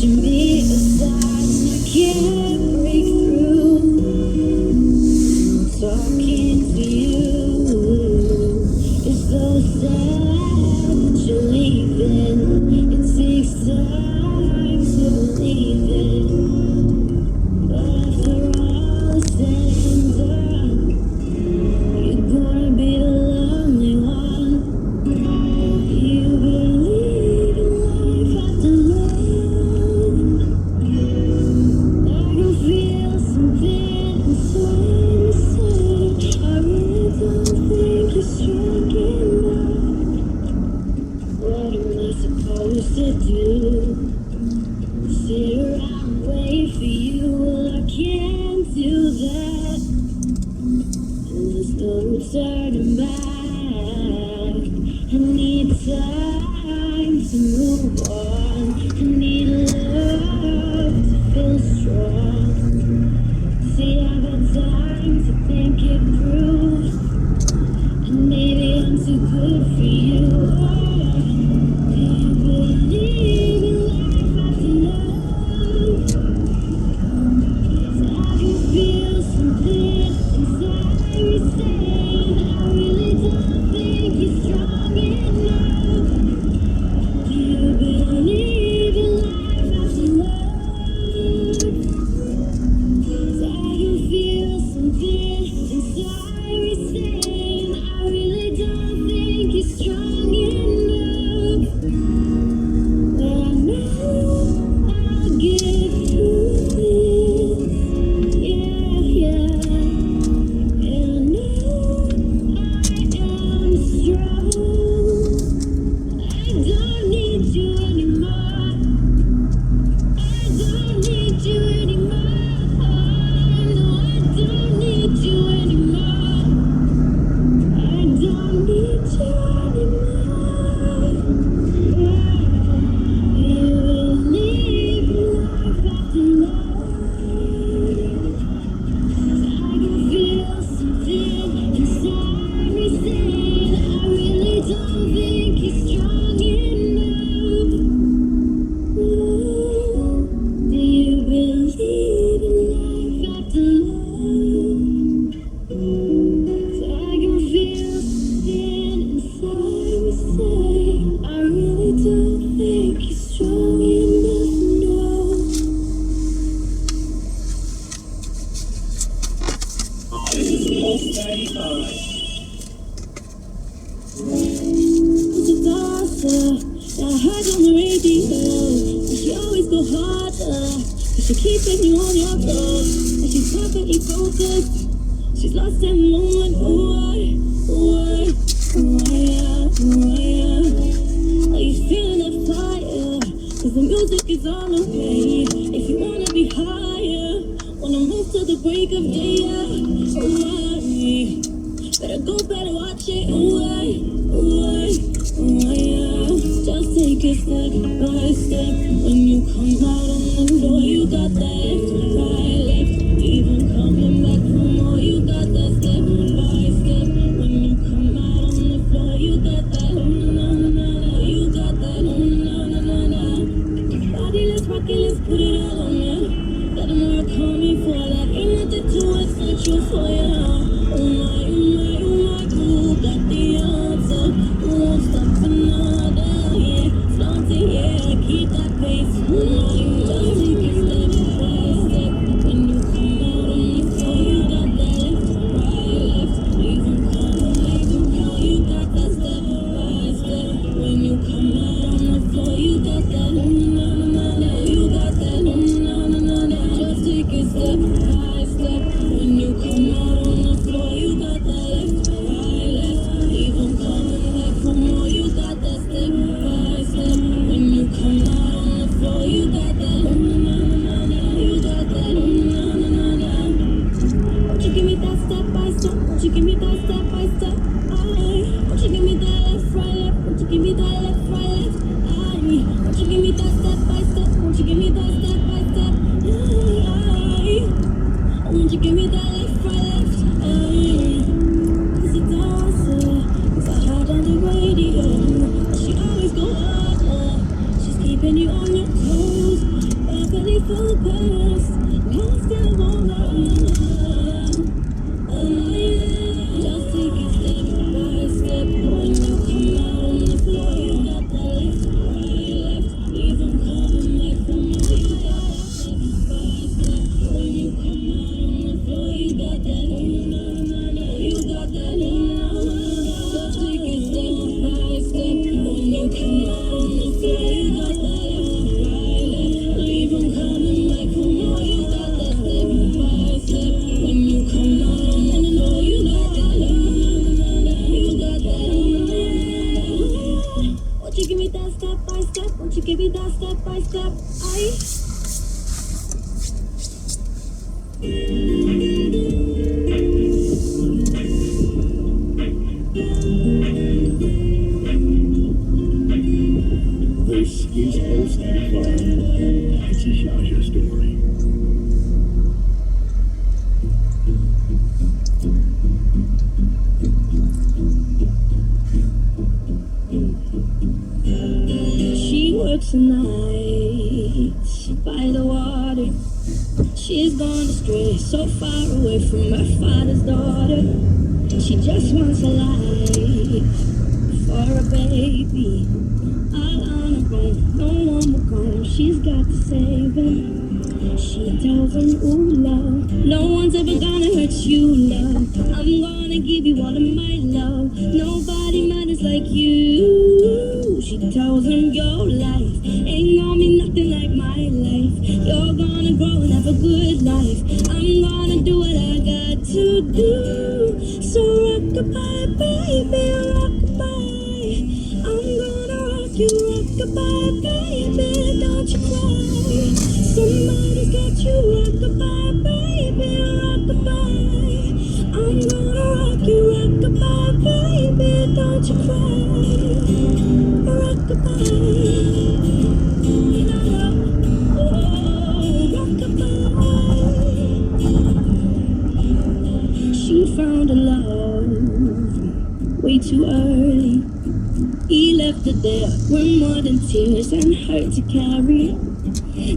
pushing me aside and I can't break through. I'm talking to you. It's so sad that you're leaving. It takes time to believe it. But after all is said and done, you're gonna be the lonely one. You believe in life after love. I can feel something inside me say, I really don't think you're strong enough. What am I supposed to do? Sit around and wait for you? Well, I can't do that. And there's no turning back. I need time to move on. I need love to feel strong. See, I've had time to think it through. And maybe I'm too good for you. Do you believe in life after love? 'Cause I can feel something inside me saying, I really don't think you're strong enough. Do you believe in life after love? 'Cause I can feel something inside me saying, I really don't think you're strong enough. But I know I'll get through this. Yeah, yeah. And I know I am strong. I don't need you anymore. I don't need you anymore. No, I don't need you anymore. I don't need you anymore. You will leave life after love. I can feel something inside me saying, I really don't think you're strong enough. Do you believe in life after love? 'Cause I can feel something inside me saying, I really don't think you're strong enough. No. Who's the doctor that I heard on the radio? And she always go harder, but she keeps you on your toes. And she's perfectly focused. She's lost in the moment. Are you feeling that fire? 'Cause the music is on the way. If you wanna be higher, wanna move to the break of day. Better go, better watch it. Just take it step by step. When you come out on the floor, you got that left, right, left. Even coming back for more, you got that step by step. When you come out on the floor, you got that you got that Body, let's rock it, let's put it all on ya. Let them work on me for that. Ain't nothing to essential for ya. Oh my, who got the answer? Who won't stop for nada? Yeah, starting, yeah, keep that pace. Oh my, just take it step by step. When you come out on the floor, you got that left, right, left. Even coming back to more, you got that step by step. When you come out on the floor, you got that you got that Just take it step by step. When you come out on the floor, you got that left, right, left. Even coming back for more, you got that step by step. When you come out on the floor, you got that focus. Lost in all that. Just take it step by step. When you come out on the floor, you got that left, right, left. Even coming back from you, step by step. When you come out on the floor, you got that. You got that. Just take it step by step. When you come out on the floor, you got that left, right, left. Even coming back from you, got that step by step. When you come out on the floor, you got that. You got that. Won't you give me that step by step? Won't you give me that step by step? This is Pulse 95. It's a Jaja story. She works the nights by the water. She's gone astray, so far away from her father's daughter. She just wants a life for a baby. All on her own, no one will come. She's got to save him. She tells him, ooh, love, no one's ever gonna hurt you, love. I'm gonna give you all of my love. Nobody matters like you. She tells him, your life ain't gonna be nothing like my life. You're gonna grow and have a good life. I'm gonna do what I got to do. So rock-a-bye, baby, rock-a-bye. I'm gonna rock you, rock-a-bye, baby, don't you cry. Somebody's got you, rock-a-bye, baby, rock-a-bye. I'm gonna rock you, rock-a-bye, baby, don't you cry. Rock-a-bye. She found a love way too early. He left her there with more than tears and hurt to carry.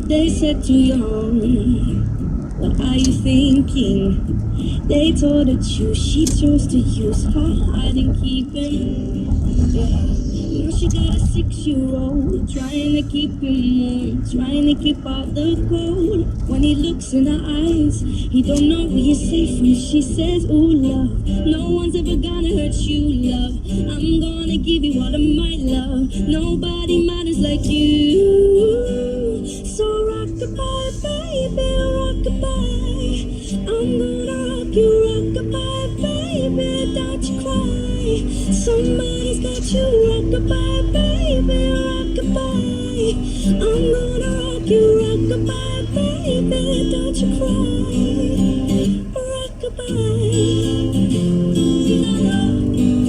They said too young, what are you thinking? They told her choose, she chose to use her heart and keep him. Now she got a 6-year-old, trying to keep him warm, trying to keep out the cold. When he looks in her eyes, he don't know where you're safe from. She says, ooh, love, no one's ever gonna hurt you, love. I'm gonna give you all of my love. Nobody matters like you. So rock-a-bye, baby, rock-a-bye. I'm gonna rock you, rock-a-bye, baby, don't you cry. Somebody's got you, rock-a-bye, baby, rock-a-bye. I'm gonna rock you, rock-a-bye, baby, don't you cry. Rock-a-bye.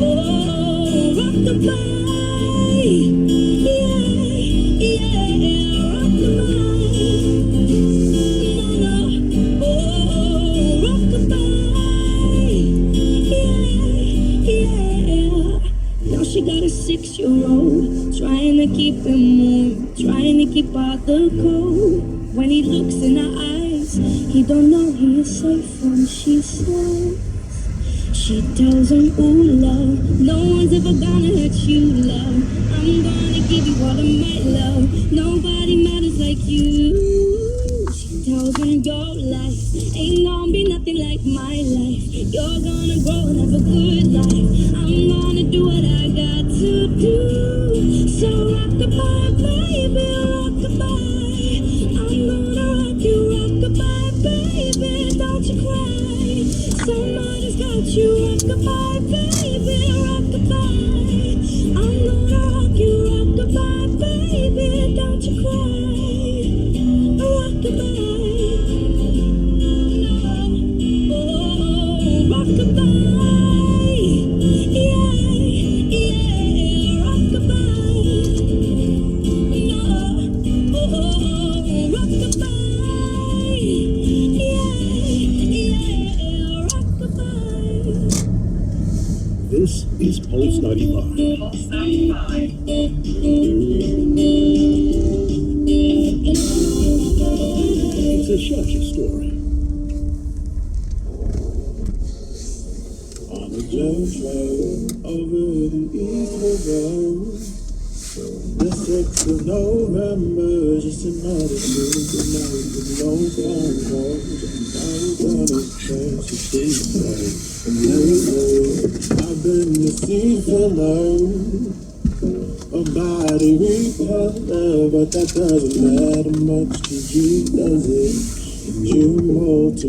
Oh, rock-a-bye. Yeah, yeah, rock-a-bye. She got a 6-year-old, trying to keep him warm, trying to keep out the cold. When he looks in her eyes, he don't know he is safe when she says. She tells him, ooh, love, no one's ever gonna hurt you, love. I'm gonna give you all of my love. Nobody matters like you. She tells him, your life ain't gonna be nothing like my life. You're gonna grow and have a good life. I'm gonna do what I got to do. So rock-a-bye, baby, rock-a-bye. I'm gonna rock you, rock-a-bye, baby, don't you cry. Somebody's got you, rock-a-bye, baby, rock-a-bye. I'm gonna rock you, rock-a-bye, baby, don't you cry. Rock-a-bye. Oh, rock-a-bye. Yeah, yeah, rock-a-bye. No, oh, rock-a-bye. Yeah, rock-a-bye. This is Pulse 95. Pulse 95. such a story. On a dirt train over the East Road, the 6th of November, just another Tuesday night with no phone calls. I was on a chance to see you. And lately, I've been deceived to learn a body recolor, but that doesn't matter much to you, does it? And you more to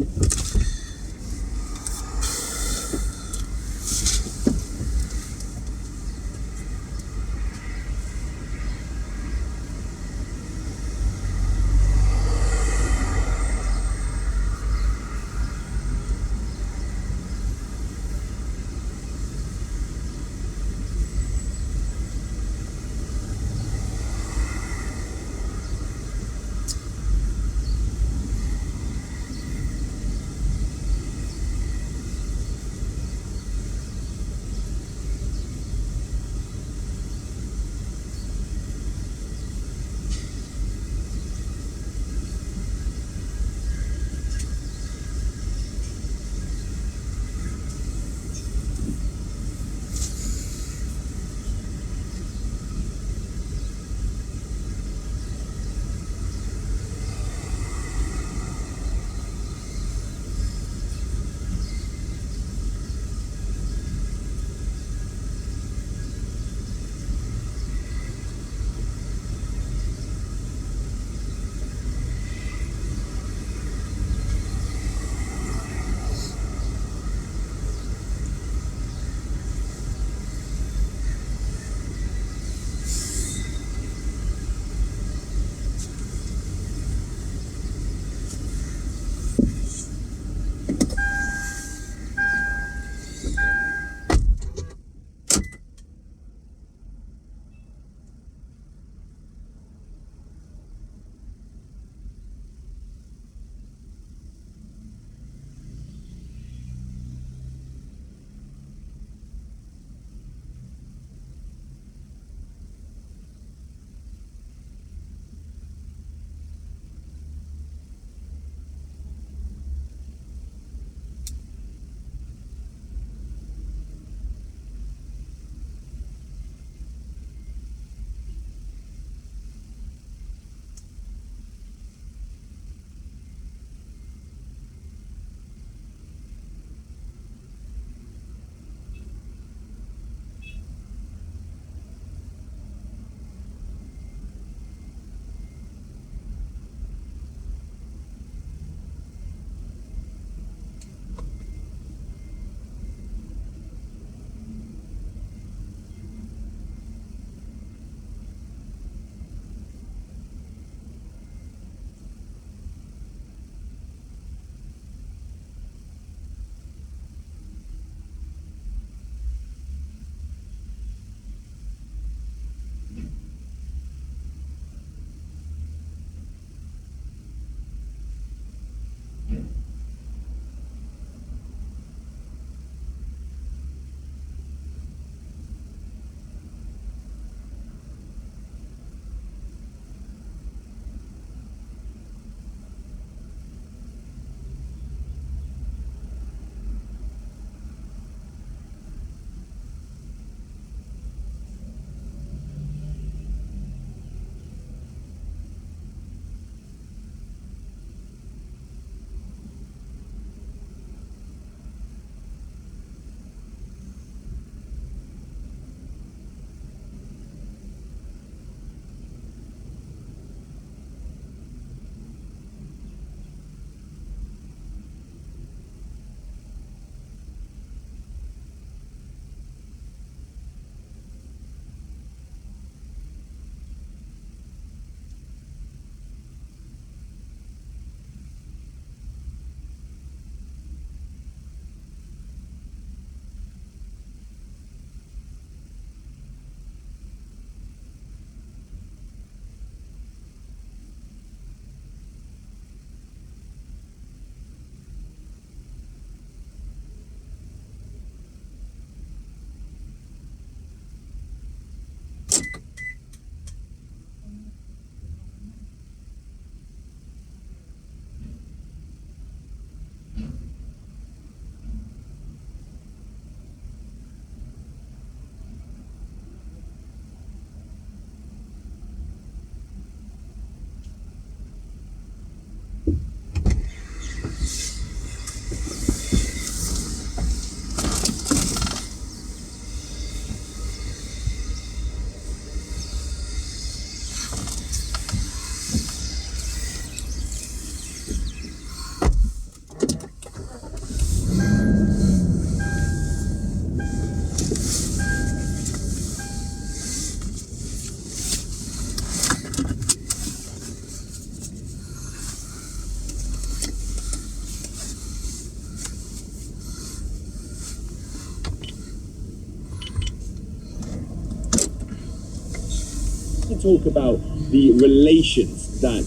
talk about the relations that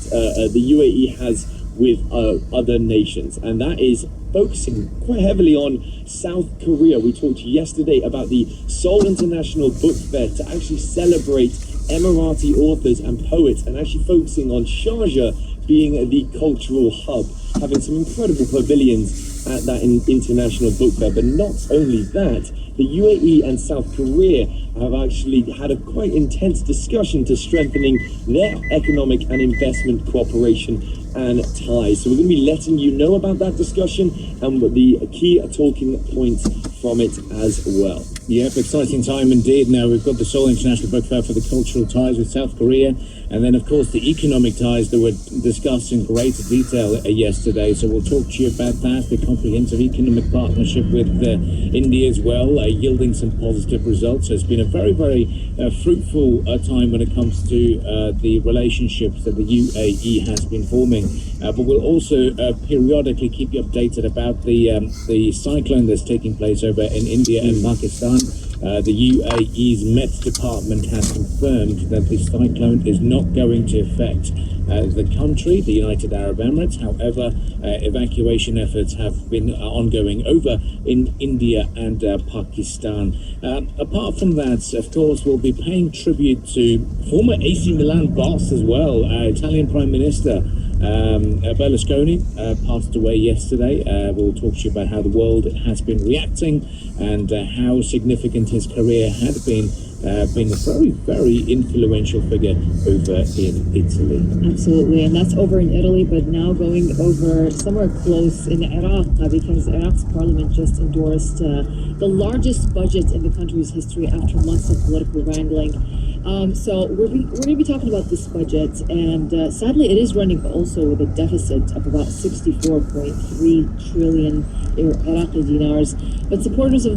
the UAE has with other nations, and that is focusing quite heavily on South Korea. We talked yesterday about the Seoul International Book Fair to actually celebrate Emirati authors and poets, and actually focusing on Sharjah being the cultural hub, having some incredible pavilions at that international book fair. But not only that, the UAE and South Korea have actually had a quite intense discussion to strengthening their economic and investment cooperation and ties. So we're going to be letting you know about that discussion and the key talking points from it as well. Yep, exciting time indeed. Now we've got the Seoul International Book Fair for the cultural ties with South Korea, and then of course the economic ties that were discussed in greater detail yesterday. So we'll talk to you about that, the comprehensive economic partnership with India as well, yielding some positive results. So it's been a very, very fruitful time when it comes to the relationships that the UAE has been forming. But we'll also periodically keep you updated about the cyclone that's taking place over in India and Pakistan. The UAE's Met Department has confirmed that the cyclone is not going to affect the country, the United Arab Emirates. However, evacuation efforts have been ongoing over in India and Pakistan. Apart from that, of course, we'll be paying tribute to former AC Milan boss as well, Italian Prime Minister Berlusconi passed away yesterday. We'll talk to you about how the world has been reacting and how significant his career had been, being a very, very influential figure over in Italy. Absolutely, and that's over in Italy, but now going over somewhere close in Iraq, because Iraq's parliament just endorsed the largest budget in the country's history after months of political wrangling. So we're going to be talking about this budget, and sadly it is running also with a deficit of about 64.3 trillion Iraqi dinars. But supporters of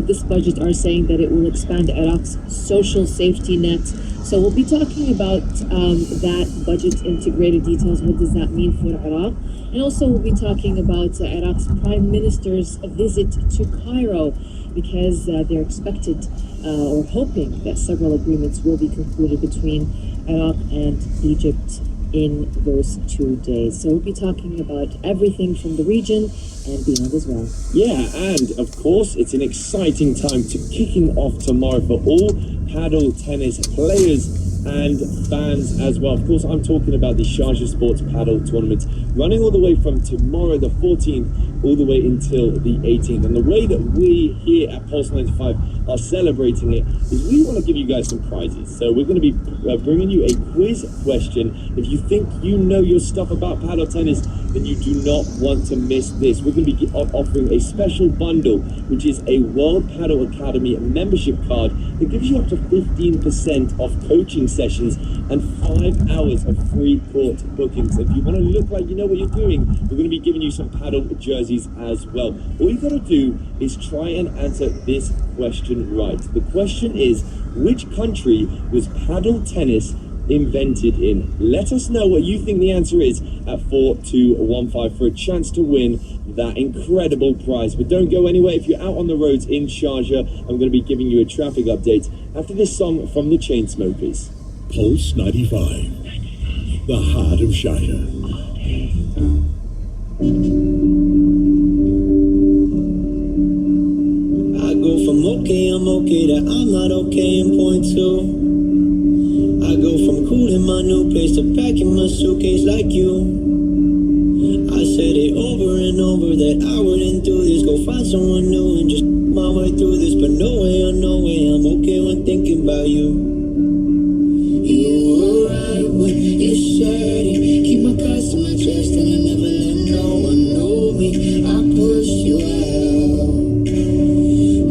this budget are saying that it will expand Iraq's social safety net. So we'll be talking about that budget integrated details. What does that mean for Iraq? And also we'll be talking about Iraq's Prime Minister's visit to Cairo, because they're expected or hoping that several agreements will be concluded between Iraq and Egypt in those 2 days. So we'll be talking about everything from the region and beyond as well. Yeah, and of course, it's an exciting time to kicking off tomorrow for all paddle tennis players and fans as well. Of course, I'm talking about the Sharjah Sports Paddle Tournament, running all the way from tomorrow the 14th all the way until the 18th. And the way that we here at Pulse 95 are celebrating it is we want to give you guys some prizes. So we're going to be bringing you a quiz question. If you think you know your stuff about paddle tennis, then you do not want to miss this. We're going to be offering a special bundle, which is a World Paddle Academy membership card that gives you up to 15% off coaching sessions and 5 hours of free court bookings. If you want to look like you know what you're doing, we're going to be giving you some paddle jerseys as well. All you got to do is try and answer this question right. The question is, which country was paddle tennis invented in? Let us know what you think the answer is at 4215 for a chance to win that incredible prize. But don't go anywhere. If you're out on the roads in Sharjah, I'm going to be giving you a traffic update after this song from the Chainsmokers. Pulse 95, the heart of Sharjah. I go from okay, I'm okay, to I'm not okay in point two. I go from cool in my new place to packing my suitcase like you. I said it over and over that I wouldn't do this. Go find someone new and just my way through this. But no way, oh no way, I'm okay when thinking about you. You were right when you said it. Keep my cards to my chest and I never let no one know me. I pushed you out.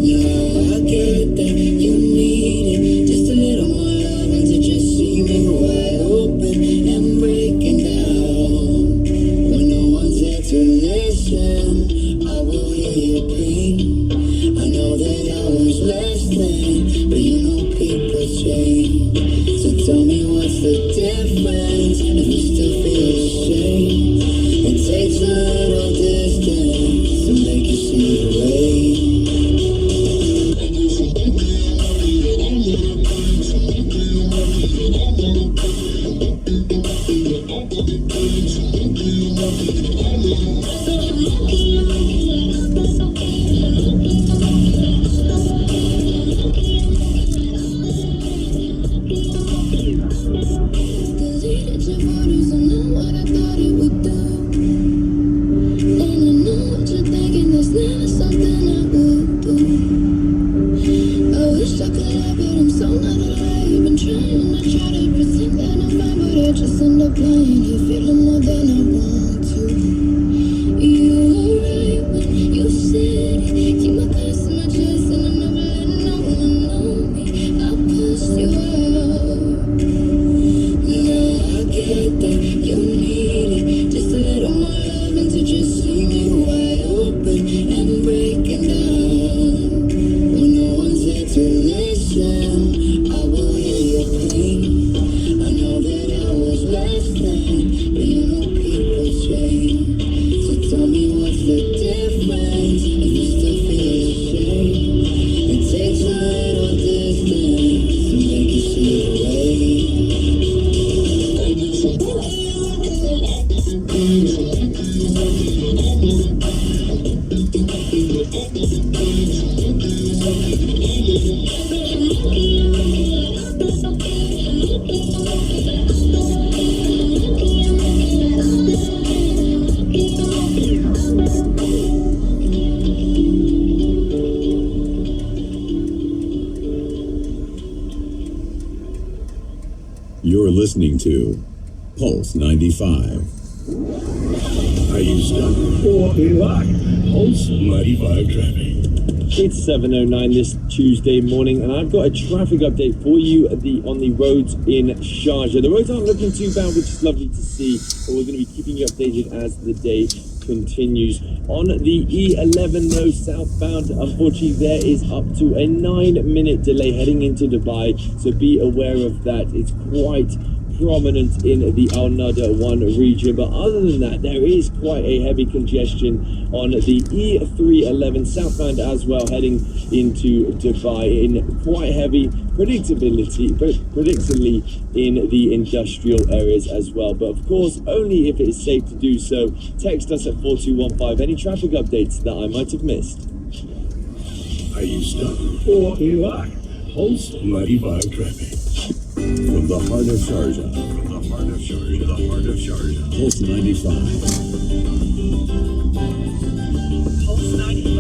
Now I get that you need it. Just a little more love and to just see me wide open and breaking down. When no one's there to listen, I will hear your pain. Deleted your photos, I know what I thought it would do. And I know what you're thinking, that's never something I would do. I wish I could lie, but I'm so not alive. Been trying to pretend that I'm fine, but I just end up lying. You're feeling more than I want to. You were right when you said it. Keep my cards in my chest, and I'm never letting no one know me. I pushed you out. Now I get that you need it, just a little more love and to just see me wide open and breaking down. When no one's there to listen, I will hear your pain. I know that I was less than, but you know people change. So tell me what's the difference if you still feel ashamed. It takes a little distance to make you see the way. You're listening to Pulse 95. Are you stuck or alive? Pulse 95 traffic. It's 7:09 this Tuesday morning, and I've got a traffic update for you on the roads in Sharjah. The roads aren't looking too bad, which is lovely to see, but we're going to be keeping you updated as the day continues. On the E11 though, southbound, unfortunately there is up to a 9-minute delay heading into Dubai, so be aware of that. It's quite prominent in the Al Nada 1 region, but other than that there is quite a heavy congestion on the E311 southbound as well, heading into Dubai, in quite heavy predictably in the industrial areas as well, but of course only if it is safe to do so. Text us at 4215 any traffic updates that I might have missed. Are you stuck or alive? Pulse 95 traffic. From the heart of Sharjah. Pulse 95. Pulse 95.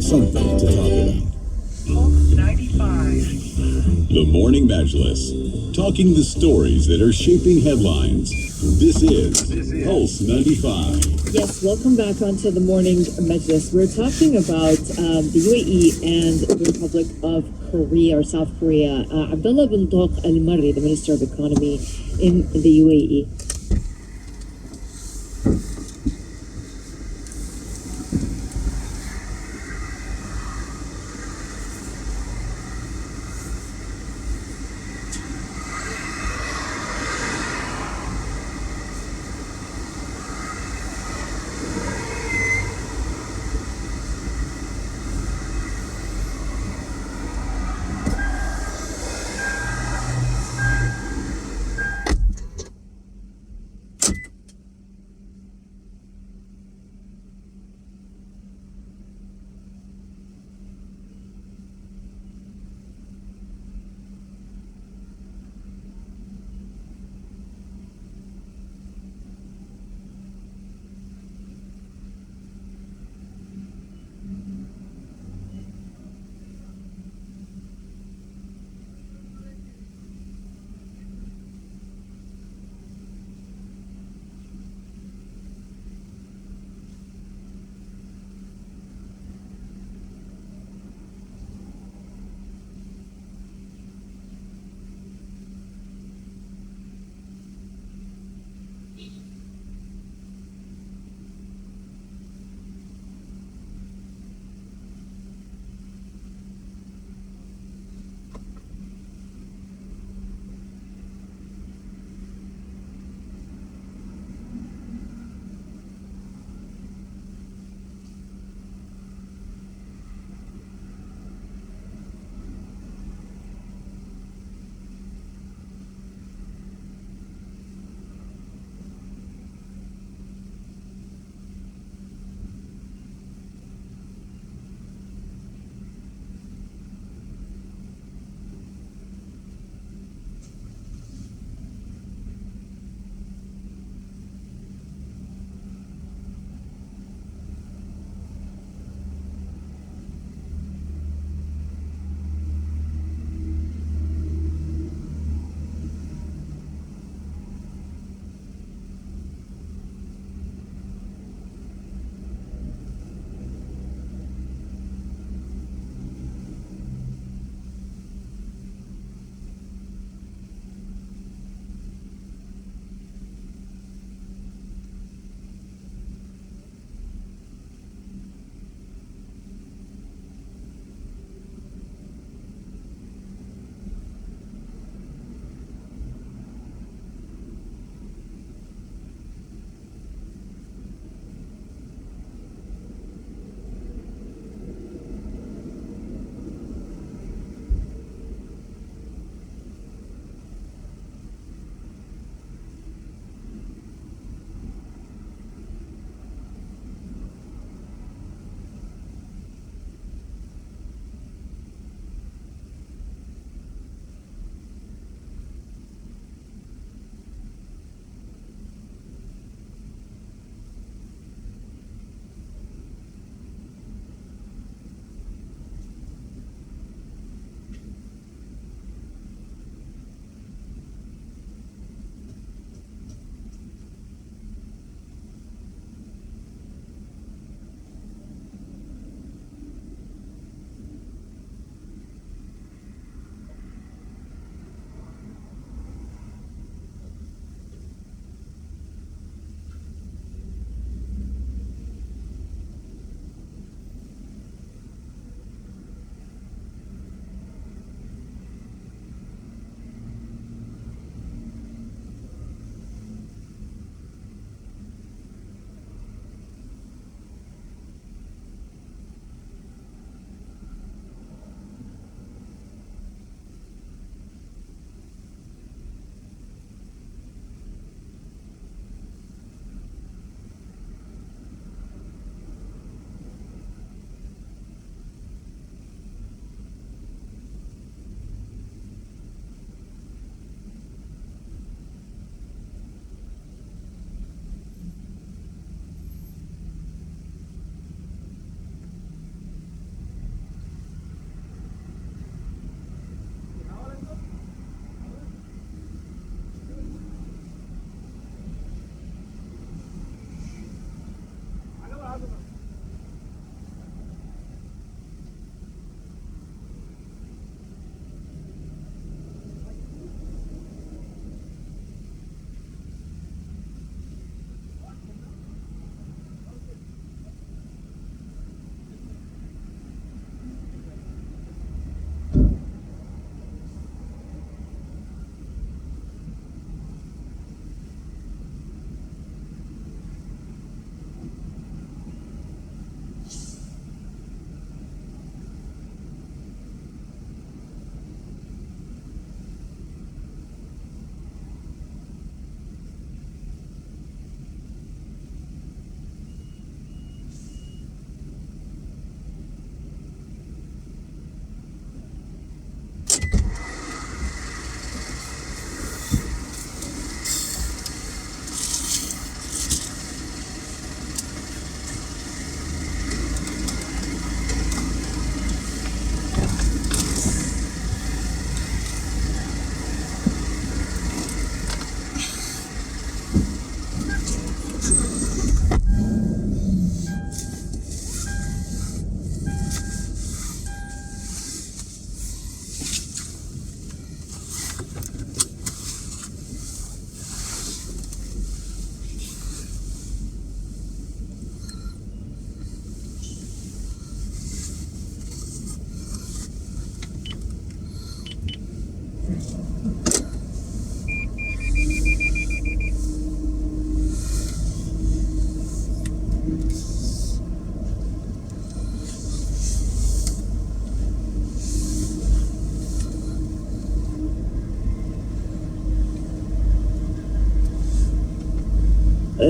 Something to talk about. Pulse 95. The Morning Majlis. Talking the stories that are shaping headlines. This is Pulse 95. Yes, welcome back onto the morning Majlis. We're talking about the UAE and the Republic of Korea or South Korea. Abdullah bin Taq Al-Marri, the Minister of Economy in the UAE.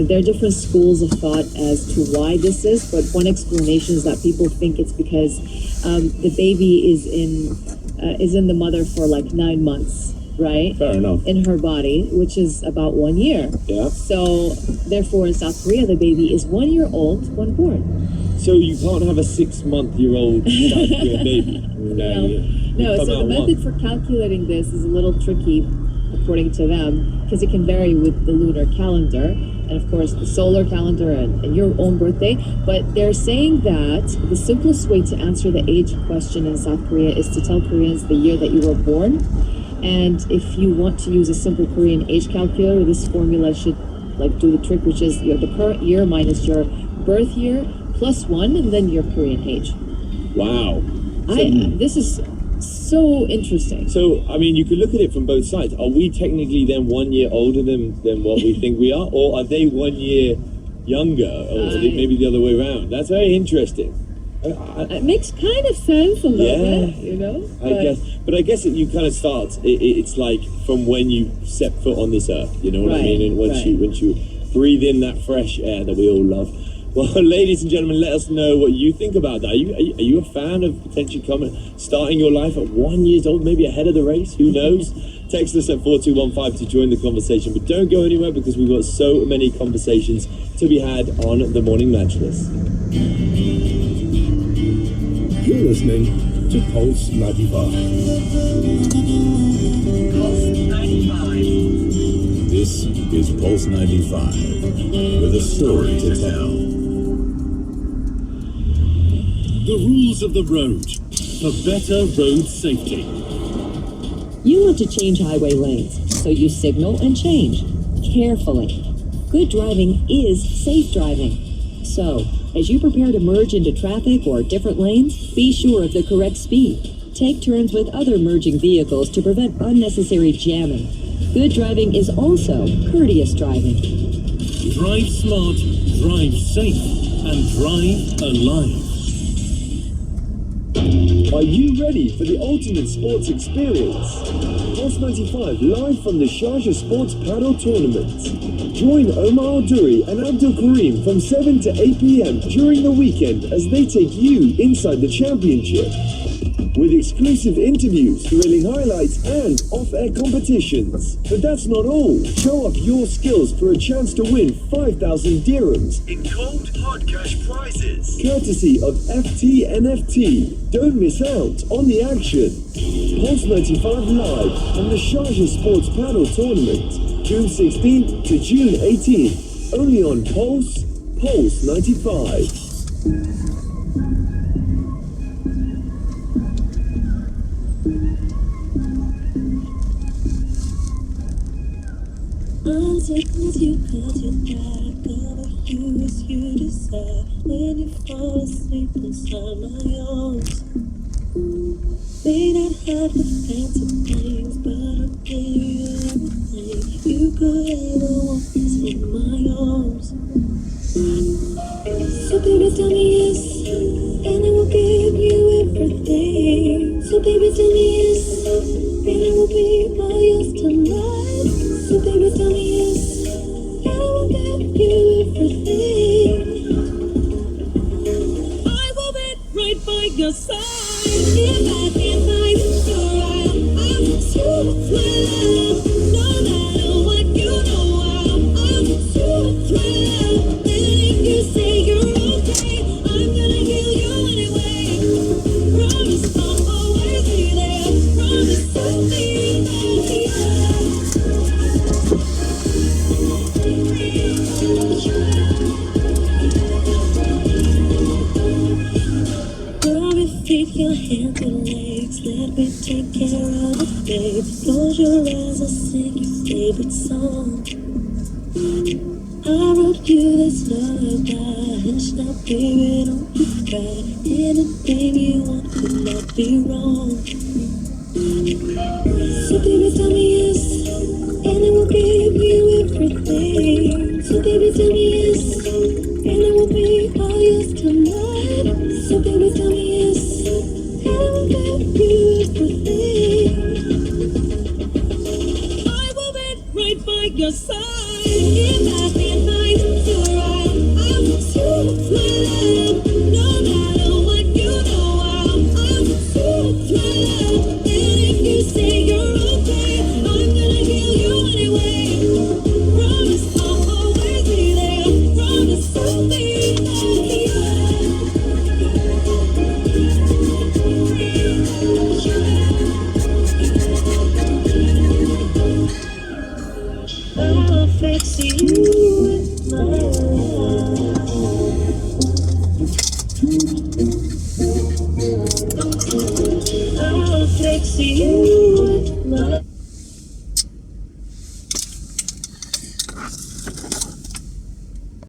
There are different schools of thought as to why this is, but one explanation is that people think it's because the baby is in the mother for like 9 months, right? Fair enough. In her body, which is about 1 year. Yeah. So therefore, in South Korea, the baby is 1 year old when born. So you can't have a 6-month-old South Korean baby. No. So the method for calculating this is a little tricky, according to them, because it can vary with the lunar calendar and of course the solar calendar and your own birthday. But they're saying that the simplest way to answer the age question in South Korea is to tell Koreans the year that you were born. And if you want to use a simple Korean age calculator, this formula should like do the trick, which is the current year minus your birth year plus 1 and then your Korean age. Wow. This is so interesting. So, I mean, you could look at it from both sides. Are we technically then 1 year older than what we think we are? Or are they 1 year younger? Or is it maybe the other way around? That's very interesting. It makes kind of sense a little bit, you know? I guess you kind of start, it's like from when you set foot on this earth, you know what I mean? And once you breathe in that fresh air that we all love. Well, ladies and gentlemen, let us know what you think about that. Are you a fan of potentially starting your life at 1 year old, maybe ahead of the race? Who knows? Text us at 4215 to join the conversation. But don't go anywhere because we've got so many conversations to be had on The Morning Matchless. You're listening to Pulse 95. Pulse 95. This is Pulse 95 with a story to tell. The rules of the road for better road safety. You want to change highway lanes, so you signal and change carefully. Good driving is safe driving. So, as you prepare to merge into traffic or different lanes, be sure of the correct speed. Take turns with other merging vehicles to prevent unnecessary jamming. Good driving is also courteous driving. Drive smart, drive safe, and drive alive. Are you ready for the ultimate sports experience? Pulse 95 live from the Sharjah Sports Paddle Tournament. Join Omar Al-Duri and Abdul Karim from 7 to 8 p.m. during the weekend as they take you inside the championship. With exclusive interviews, thrilling highlights, and off-air competitions. But that's not all. Show off your skills for a chance to win 5,000 dirhams in cold hard cash prizes. Courtesy of FT NFT. Don't miss out on the action. Pulse 95 live from the Sharjah Sports Paddle Tournament. June 16th to June 18th. Only on Pulse 95. I'm taking you cause you're back over you as you decide. When you fall asleep inside my arms, may not have the fancy things, but I'll give you everything you could ever want is in my arms. So baby tell me yes, and I will give you everything. So baby tell me yes, and I will be all yours tonight. So baby tell me yes, and I will give you everything. I will be right by your side. If I can't find your eye, I'm too thrilled. No matter what, you know I'm too thrilled. And if you say you're okay, I'm gonna heal you anyway. Promise I'll always be there. Promise I'll be there. Feet, your hands and legs, let me take care of it, babe. Close your eyes, I'll sing your favorite song. I wrote you this lullaby, hush now, baby, don't you cry. Anything you want could not be wrong. So baby your side.